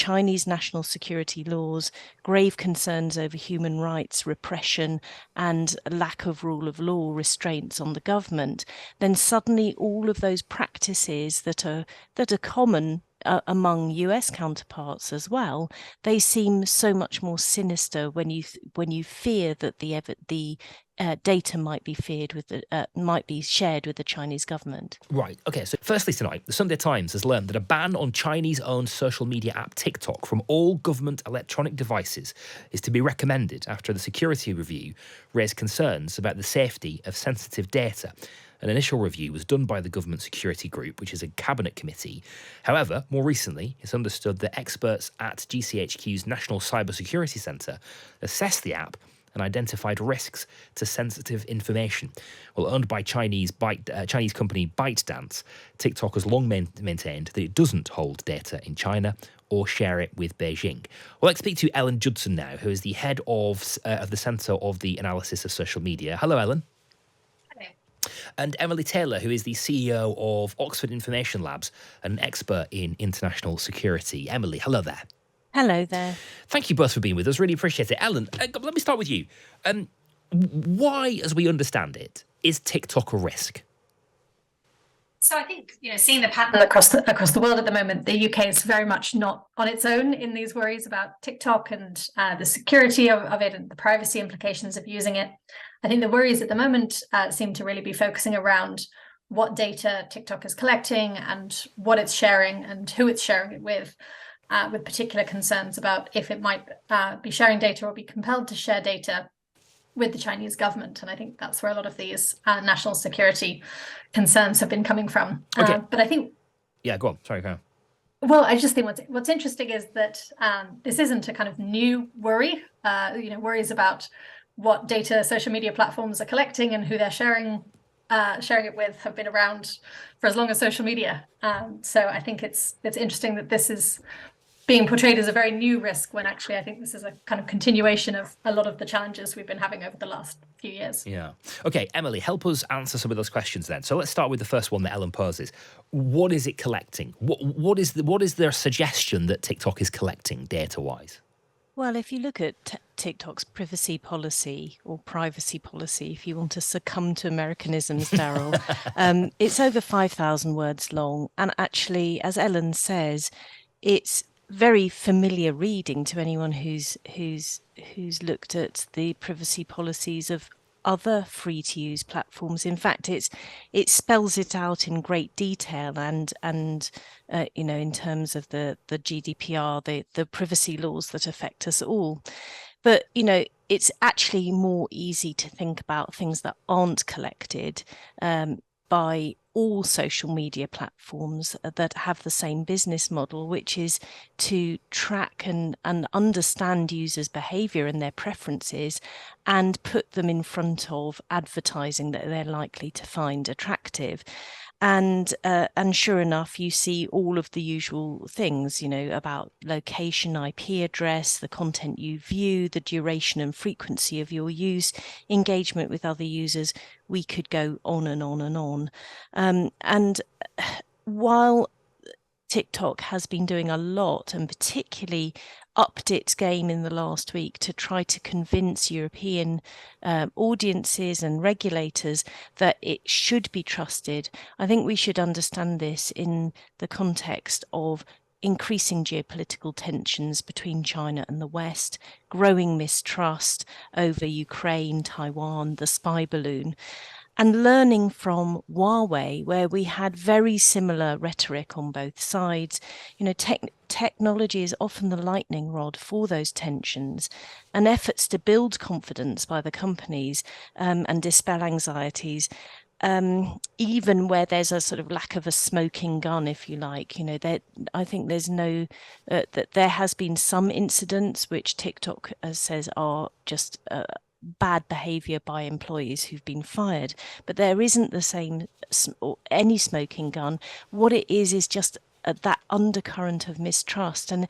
Chinese national security laws, grave concerns over human rights, repression, and lack of rule of law restraints on the government, then suddenly all of those practices that are common among US counterparts as well, they seem so much more sinister when you fear that the data might be shared with the Chinese government. Right. Okay. So, firstly, tonight, the Sunday Times has learned that a ban on Chinese-owned social media app TikTok from all government electronic devices is to be recommended after the security review raised concerns about the safety of sensitive data. An initial review was done by the Government Security Group, which is a cabinet committee. However, more recently, it's understood that experts at GCHQ's National Cybersecurity Centre assessed the app and identified risks to sensitive information. Well, owned by Chinese company ByteDance, TikTok has long maintained that it doesn't hold data in China or share it with Beijing. Well, let's speak to Ellen Judson now, who is the head of the Centre of the Analysis of Social Media. Hello, Ellen. And Emily Taylor, who is the CEO of Oxford Information Labs and an expert in international security. Emily, hello there. Hello there. Thank you both for being with us. Really appreciate it. Ellen, let me start with you. Why, as we understand it, is TikTok a risk? So I think, seeing the pattern across the world at the moment, the UK is very much not on its own in these worries about TikTok and the security of it and the privacy implications of using it. I think the worries at the moment seem to really be focusing around what data TikTok is collecting and what it's sharing and who it's sharing it with particular concerns about if it might be sharing data or be compelled to share data with the Chinese government. And I think that's where a lot of these national security concerns have been coming from. Okay. But I think... Yeah, go on. Sorry, go on. Well, I just think what's interesting is that this isn't a kind of new worry. Worries about what data social media platforms are collecting and who they're sharing it with have been around for as long as social media. So I think it's interesting that this is being portrayed as a very new risk when actually I think this is a kind of continuation of a lot of the challenges we've been having over the last few years. Yeah. Okay, Emily, help us answer some of those questions then. So let's start with the first one that Ellen poses. What is it collecting? What is their suggestion that TikTok is collecting data-wise? Well, if you look at TikTok's privacy policy, or privacy policy, if you want to succumb to Americanisms, Daryl, it's over 5,000 words long. And actually, as Ellen says, it's very familiar reading to anyone who's looked at the privacy policies of other free-to-use platforms. In fact, it spells it out in great detail, and in terms of the GDPR, the privacy laws that affect us all. But it's actually more easy to think about things that aren't collected by all social media platforms that have the same business model, which is to track and understand users' behavior and their preferences and put them in front of advertising that they're likely to find attractive. And sure enough, you see all of the usual things, about location, IP address, the content you view, the duration and frequency of your use, engagement with other users. We could go on and on and on. And while TikTok has been doing a lot, and particularly upped its game in the last week to try to convince European audiences and regulators that it should be trusted, I think we should understand this in the context of increasing geopolitical tensions between China and the West, growing mistrust over Ukraine, Taiwan, the spy balloon, and learning from Huawei, where we had very similar rhetoric on both sides. Technology is often the lightning rod for those tensions, and efforts to build confidence by the companies and dispel anxieties, even where there's a sort of lack of a smoking gun, if you like. I think there's that there has been some incidents which TikTok says are just bad behavior by employees who've been fired, but there isn't the same or any smoking gun. What it is just that undercurrent of mistrust, and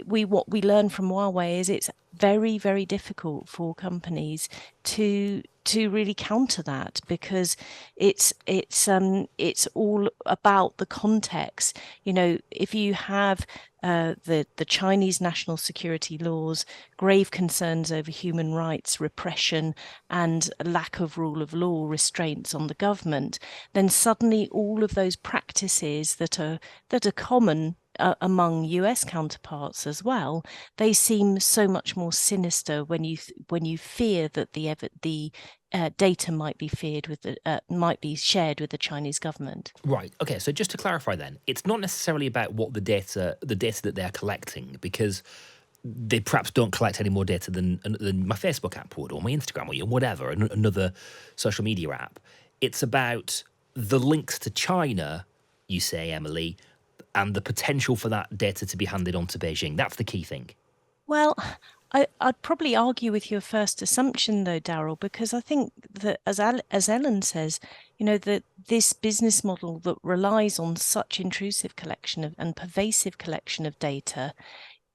what we learn from Huawei is it's very, very difficult for companies to really counter that, because it's all about the context. If you have the Chinese national security laws, grave concerns over human rights, repression, and lack of rule of law restraints on the government, then suddenly all of those practices that are common among US counterparts as well, they seem so much more sinister when you fear that the data might be shared with the Chinese government. Right. Okay. So just to clarify, then, it's not necessarily about what the data that they're collecting, because they perhaps don't collect any more data than my Facebook app would, or my Instagram, or whatever, another social media app. It's about the links to China, you say, Emily, and the potential for that data to be handed on to Beijing. That's the key thing. Well, I'd probably argue with your first assumption, though, Daryl, because I think that, as Ellen says, that this business model that relies on such intrusive collection and pervasive collection of data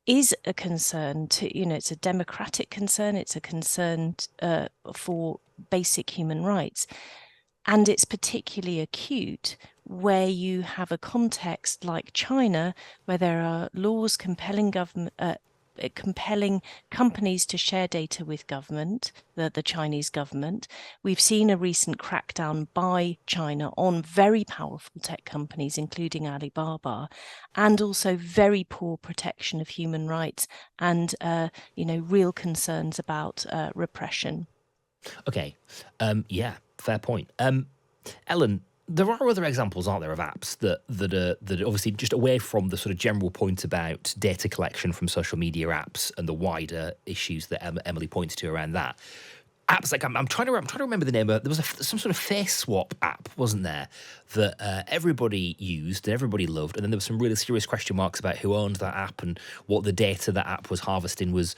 is a concern it's a democratic concern, it's a concern for basic human rights. And it's particularly acute where you have a context like China, where there are laws compelling companies to share data with government, the Chinese government. We've seen a recent crackdown by China on very powerful tech companies, including Alibaba, and also very poor protection of human rights and real concerns about repression. Okay. Yeah, fair point. Ellen, there are other examples, aren't there, of apps that are obviously just away from the sort of general point about data collection from social media apps and the wider issues that Emily pointed to around that. Apps like I'm trying to remember the name of. There was some sort of face swap app, wasn't there, that everybody used and everybody loved, and then there was some really serious question marks about who owned that app and what the data that app was harvesting was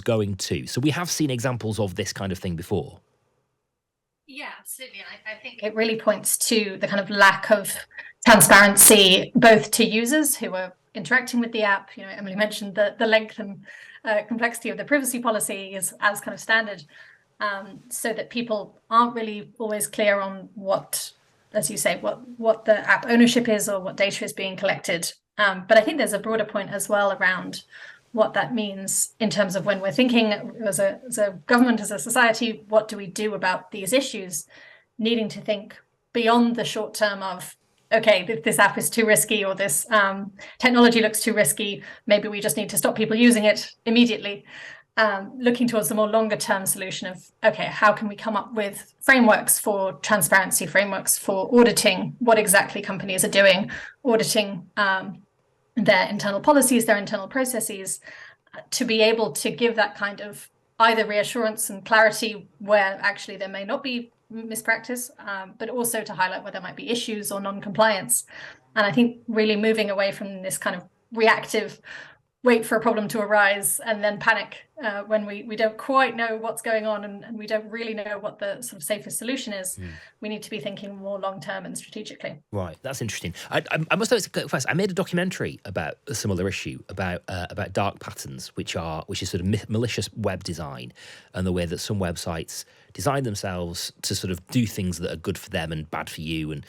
going to. So we have seen examples of this kind of thing before. Yeah, absolutely. I think it really points to the kind of lack of transparency, both to users who are interacting with the app. Emily mentioned the length and complexity of the privacy policy is as kind of standard, so that people aren't really always clear on what, as you say, what the app ownership is or what data is being collected. But I think there's a broader point as well around what that means in terms of when we're thinking as a government, as a society, what do we do about these issues, needing to think beyond the short term of, okay, this app is too risky, or this technology looks too risky, maybe we just need to stop people using it immediately. Looking towards the more longer term solution of, okay, how can we come up with frameworks for transparency, frameworks for auditing what exactly companies are doing, auditing their internal policies, their internal processes, to be able to give that kind of either reassurance and clarity where actually there may not be mispractice, but also to highlight where there might be issues or non-compliance. And I think really moving away from this kind of reactive, wait for a problem to arise and then panic when we don't quite know what's going on and we don't really know what the sort of safest solution is. We need to be thinking more long-term and strategically. Right, that's interesting. I must confess, I made a documentary about a similar issue about dark patterns, which is sort of malicious web design, and the way that some websites design themselves to sort of do things that are good for them and bad for you. And,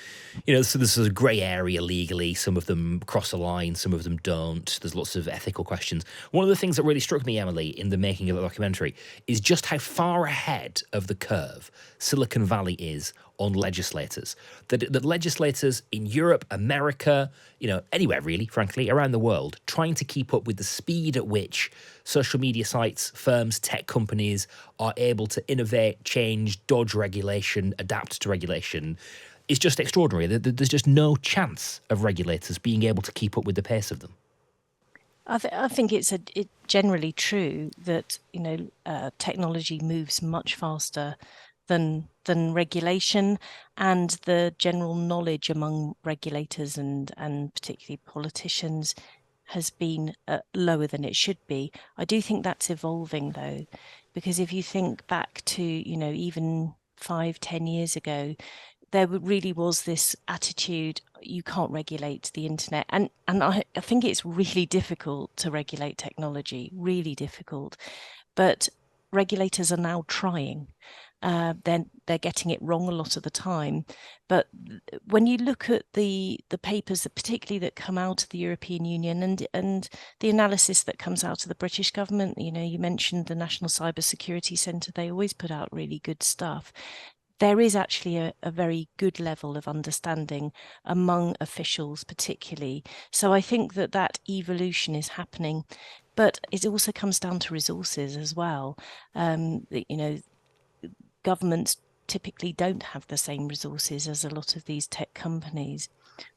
so there's a grey area legally. Some of them cross a line, some of them don't. There's lots of ethical questions. One of the things that really struck me, Emily, in the making of the documentary is just how far ahead of the curve Silicon Valley is on legislators. That legislators in Europe, America, anywhere really, frankly, around the world, trying to keep up with the speed at which social media sites, firms, tech companies are able to innovate, change, dodge regulation, adapt to regulation, is just extraordinary. There's just no chance of regulators being able to keep up with the pace of them. I think it's generally true that technology moves much faster than regulation, and the general knowledge among regulators and particularly politicians has been lower than it should be. I do think that's evolving, though, because if you think back to even 5-10 years ago, there really was this attitude, you can't regulate the internet. And I think it's really difficult to regulate technology, really difficult. But regulators are now trying. They're getting it wrong a lot of the time, but when you look at the papers that particularly that come out of the European Union and the analysis that comes out of the British government, you mentioned the National Cyber Security Centre, they always put out really good stuff. There is actually a very good level of understanding among officials, particularly. So I think that evolution is happening, but it also comes down to resources as well. Governments typically don't have the same resources as a lot of these tech companies.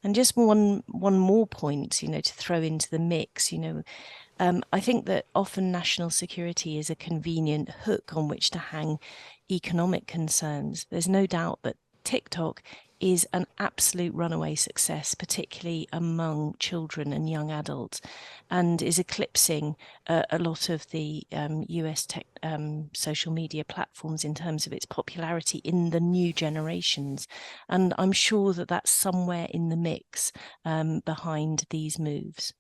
And just one more point, to throw into the mix, I think that often national security is a convenient hook on which to hang economic concerns. There's no doubt that TikTok is an absolute runaway success, particularly among children and young adults, and is eclipsing a lot of the US tech social media platforms in terms of its popularity in the new generations. And I'm sure that that's somewhere in the mix behind these moves.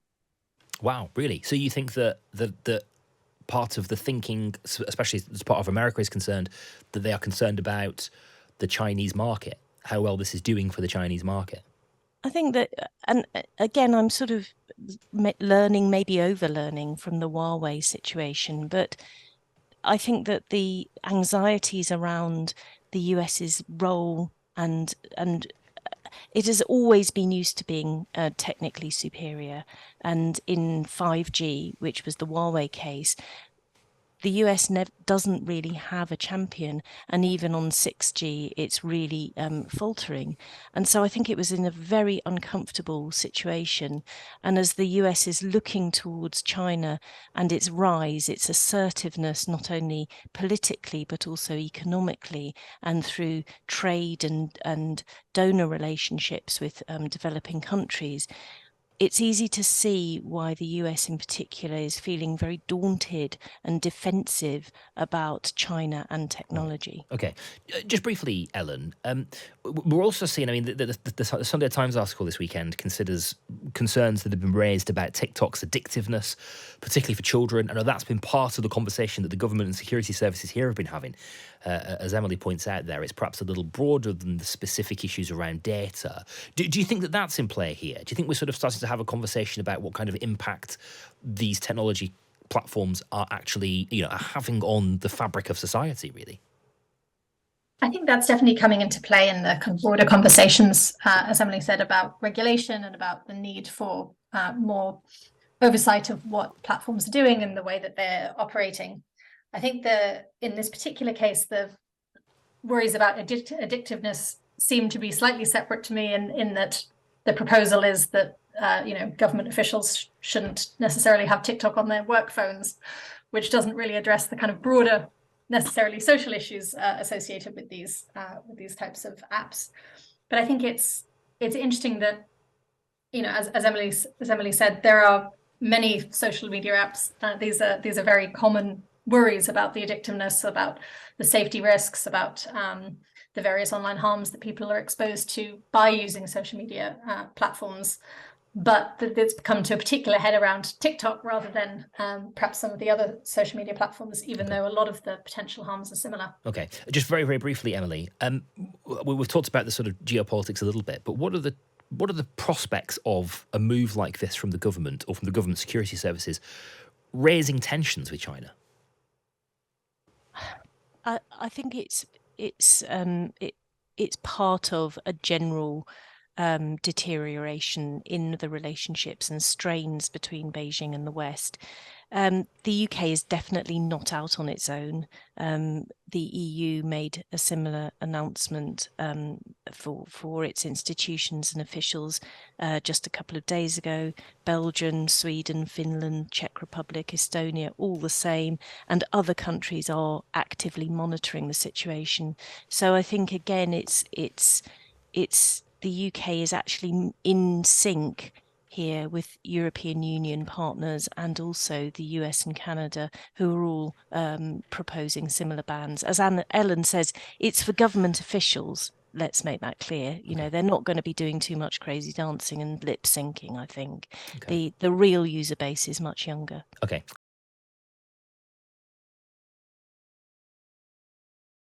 Wow, really? So you think that part of the thinking, especially as part of America is concerned, that they are concerned about the Chinese market, how well this is doing for the Chinese market? I think that, and again, I'm sort of learning, maybe overlearning from the Huawei situation, but I think that the anxieties around the US's role and it has always been used to being technically superior. And in 5G, which was the Huawei case, the US doesn't really have a champion, and even on 6G, it's really faltering. And so I think it was in a very uncomfortable situation. And as the US is looking towards China and its rise, its assertiveness, not only politically, but also economically, and through trade and donor relationships with developing countries, it's easy to see why the US in particular is feeling very daunted and defensive about China and technology. Okay. Just briefly, Ellen, we're also seeing, I mean, the Sunday Times article this weekend considers concerns that have been raised about TikTok's addictiveness, particularly for children. I know that's been part of the conversation that the government and security services here have been having. As Emily points out there, it's perhaps a little broader than the specific issues around data. Do you think that that's in play here? Do you think we're sort of starting to have a conversation about what kind of impact these technology platforms are actually, are having on the fabric of society, really? I think that's definitely coming into play in the broader conversations, as Emily said, about regulation and about the need for more oversight of what platforms are doing and the way that they're operating. I think in this particular case, the worries about addictiveness seem to be slightly separate to me in that the proposal is that government officials shouldn't necessarily have TikTok on their work phones, which doesn't really address the kind of broader, necessarily social issues associated with these types of apps. But I think it's interesting that, as Emily said, there are many social media apps. These are very common worries about the addictiveness, about the safety risks, about the various online harms that people are exposed to by using social media platforms. But it's come to a particular head around TikTok rather than perhaps some of the other social media platforms, even though a lot of the potential harms are similar. Okay, just very, very briefly, Emily, we've talked about the sort of geopolitics a little bit, but what are the prospects of a move like this from the government or from the government security services raising tensions with China? I think it's part of a general deterioration in the relationships and strains between Beijing and the West. The UK is definitely not out on its own. The EU made a similar announcement for its institutions and officials just a couple of days ago. Belgium, Sweden, Finland, Czech Republic, Estonia, all the same, and other countries are actively monitoring the situation. So I think again, it's the UK is actually in sync here with European Union partners and also the US and Canada, who are all proposing similar bans. As Ellen says, it's for government officials. Let's make that clear. They're not going to be doing too much crazy dancing and lip syncing, I think. Okay. The real user base is much younger. Okay.